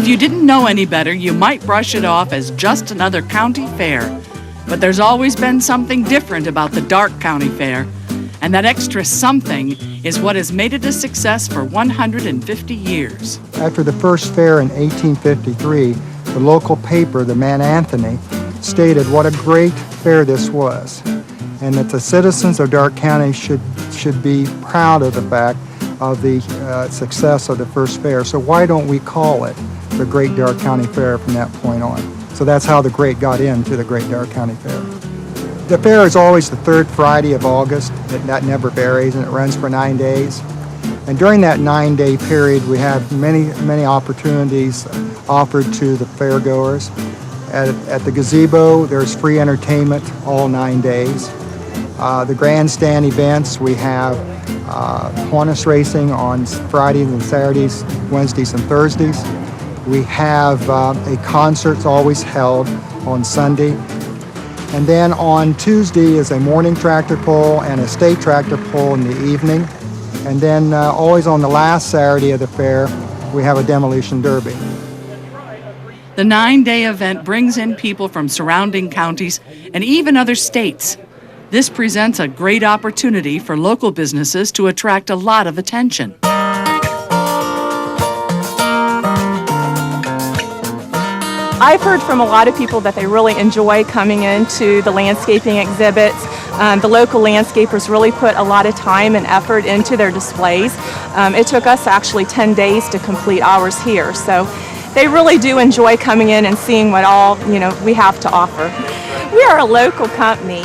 If you didn't know any better, you might brush it off as just another county fair. But there's always been something different about the Darke County Fair, and that extra something is what has made it a success for 150 years. After the first fair in 1853, the local paper, the Man Anthony, stated what a great fair this was, and that the citizens of Darke County should be proud of the fact of the success of the first fair. So why don't we call it the Great Darke County Fair from that point on? So that's how the great got into the Great Darke County Fair. The fair is always the third Friday of August. That never varies, and it runs for 9 days. And during that 9-day period, we have many opportunities offered to the fairgoers. At the gazebo, there's free entertainment all 9 days. The grandstand events, we have harness racing on Fridays and Saturdays, Wednesdays and Thursdays. We have a concert always held on Sunday. And then on Tuesday is a morning tractor pull and a state tractor pull in the evening. And then always on the last Saturday of the fair, we have a demolition derby. The 9-day event brings in people from surrounding counties and even other states. This presents a great opportunity for local businesses to attract a lot of attention. I've heard from a lot of people that they really enjoy coming into the landscaping exhibits. The local landscapers really put a lot of time and effort into their displays. It took us actually 10 days to complete ours here, so they really do enjoy coming in and seeing what all we have to offer. We are a local company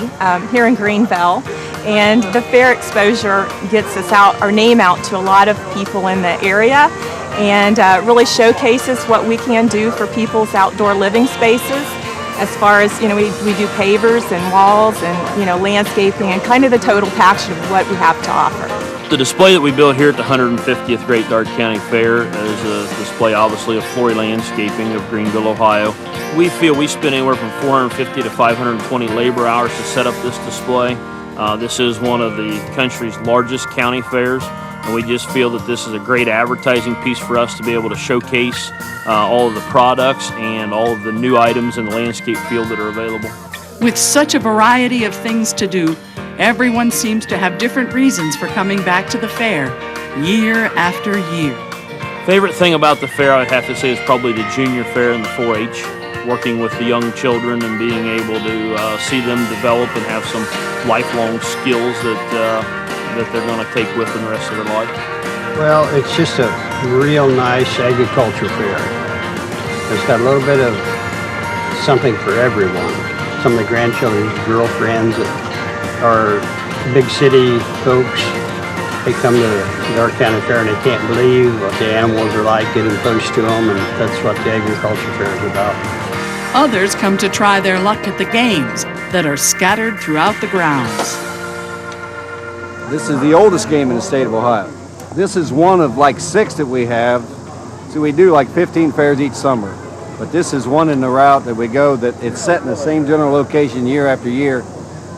here in Greenville, and the fair exposure gets us our name out to a lot of people in the area, and really showcases what we can do for people's outdoor living spaces. As far as we do pavers and walls and landscaping and kind of the total package of what we have to offer. The display that we built here at the 150th Great Darke County Fair is a display, obviously, of flory landscaping of Greenville, Ohio. We feel we spend anywhere from 450 to 520 labor hours to set up this display. This is one of the country's largest county fairs, and we just feel that this is a great advertising piece for us to be able to showcase all of the products and all of the new items in the landscape field that are available. With such a variety of things to do, everyone seems to have different reasons for coming back to the fair year after year. Favorite thing about the fair, I'd have to say, is probably the junior fair and the 4-H. Working with the young children and being able to see them develop and have some lifelong skills that they're going to take with them the rest of their life. Well, it's just a real nice agriculture fair. It's got a little bit of something for everyone. Some of the grandchildren's girlfriends that are big city folks, they come to the Darke County Fair and they can't believe what the animals are like getting close to them, and that's what the agriculture fair is about. Others come to try their luck at the games that are scattered throughout the grounds. This is the oldest game in the state of Ohio. This is one of like 6 that we have. So we do like 15 fairs each summer. But this is one in the route that we go that it's set in the same general location year after year.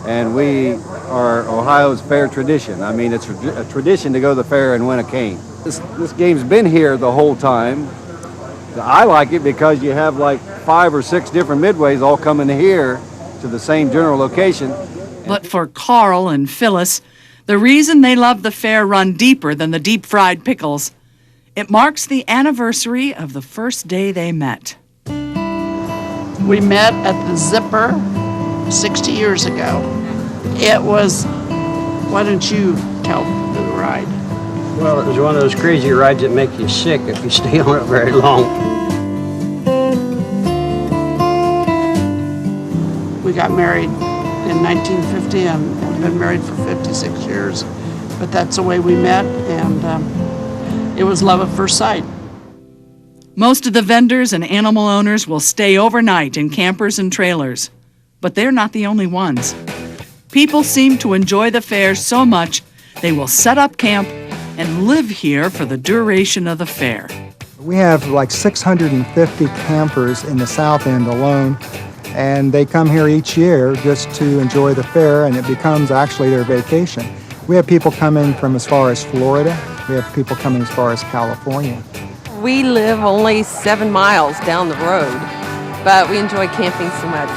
And we are Ohio's fair tradition. I mean, it's a tradition to go to the fair and win a cane. This game's been here the whole time. I like it because you have like 5 or 6 different midways all coming here to the same general location. But for Carl and Phyllis, the reason they love the fair run deeper than the deep-fried pickles. It marks the anniversary of the first day they met. We met at the Zipper 60 years ago. It was, why don't you tell the ride? Well, it was one of those crazy rides that make you sick if you stay on it very long. We got married in 1950 and we've been married for 56 years. But that's the way we met, and it was love at first sight. Most of the vendors and animal owners will stay overnight in campers and trailers, but they're not the only ones. People seem to enjoy the fair so much they will set up camp and live here for the duration of the fair. We have like 650 campers in the south end alone, and they come here each year just to enjoy the fair, and it becomes actually their vacation. We have people coming from as far as Florida. We have people coming as far as California. We live only 7 miles down the road, but we enjoy camping so much.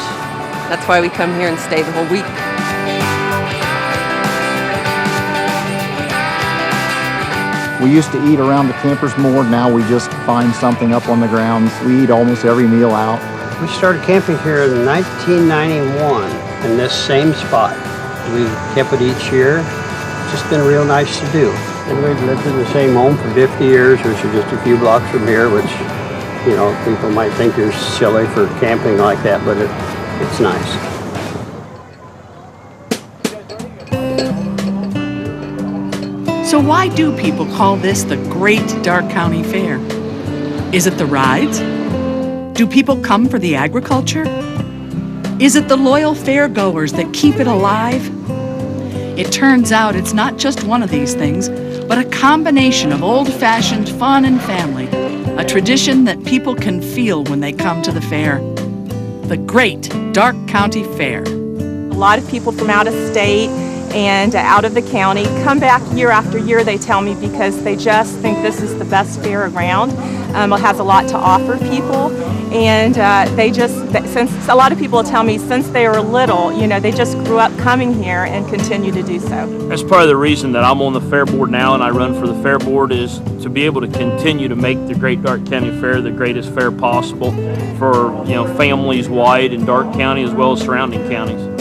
That's why we come here and stay the whole week. We used to eat around the campers more. Now we just find something up on the grounds. We eat almost every meal out. We started camping here in 1991 in this same spot. We've kept it each year. It's just been real nice to do. And we've lived in the same home for 50 years, which is just a few blocks from here, which, you know, people might think you're silly for camping like that, but it's nice. So why do people call this the Great Darke County Fair? Is it the rides? Do people come for the agriculture? Is it the loyal fairgoers that keep it alive? It turns out it's not just one of these things, but a combination of old-fashioned fun and family, a tradition that people can feel when they come to the fair. The Great Darke County Fair. A lot of people from out of state and out of the county come back year after year, they tell me, because they just think this is the best fair around. It has a lot to offer people, and since a lot of people tell me since they were little, you know, they just grew up coming here and continue to do so. That's part of the reason that I'm on the fair board now and I run for the fair board, is to be able to continue to make the Great Darke County Fair the greatest fair possible for, you know, families wide in Darke County as well as surrounding counties.